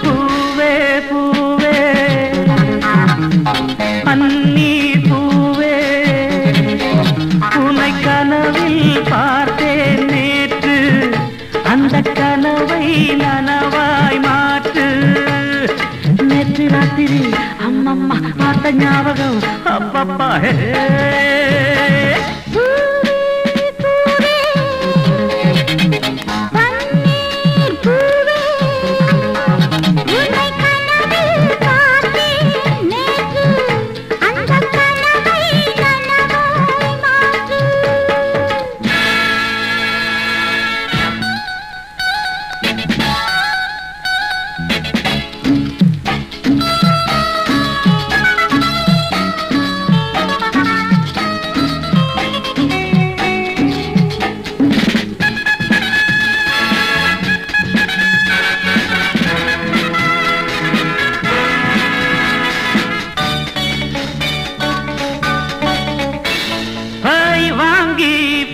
பூவே பூவே பன்னீர் பூவே உனை கனவில் பார்த்தேன் நேற்று அந்த கனவை நனவாய் மாற்று நேற்று ராத்திரி அம்மம்மா பார்த்த ஞாபகம் அப்பப்பா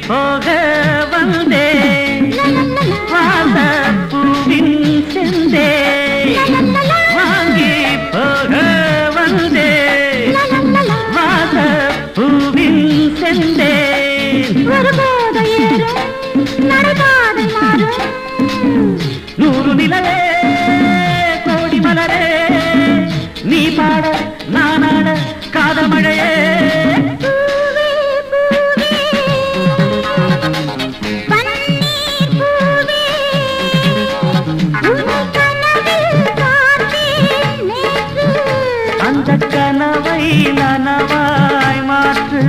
போக வந்தே வாசப்பூவின் செந்தே வாங்கி போக வந்தே வாசப்பூவின் செந்தே நூறு நிலவே கோடி மலரே நீ பாட நானாட காதல் மழையே அந்த கனவை நனவாய் மாற்று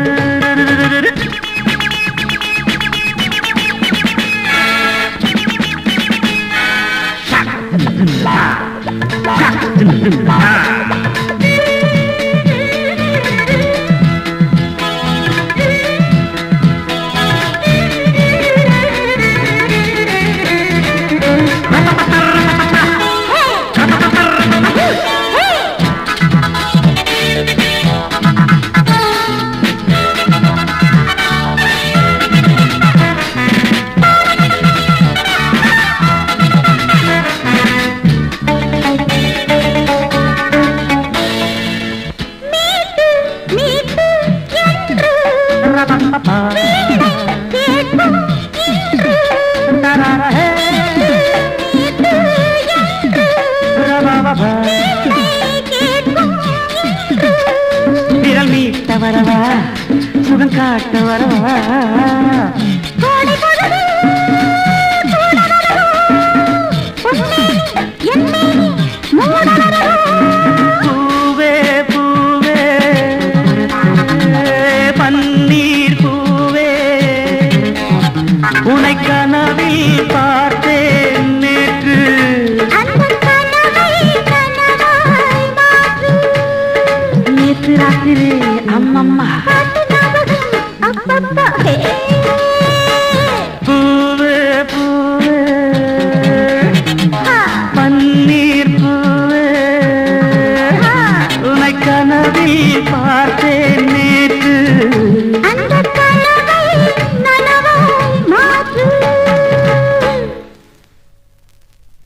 விரல் நீட்ட வரவா சுகம் காட்ட வரவா பூவே பூவே பன்னீர் பூவே உனை கனவில் பார்த்தேன் நேற்று நேற்று ராத்திரி அம்மம்மா அப்பப்பா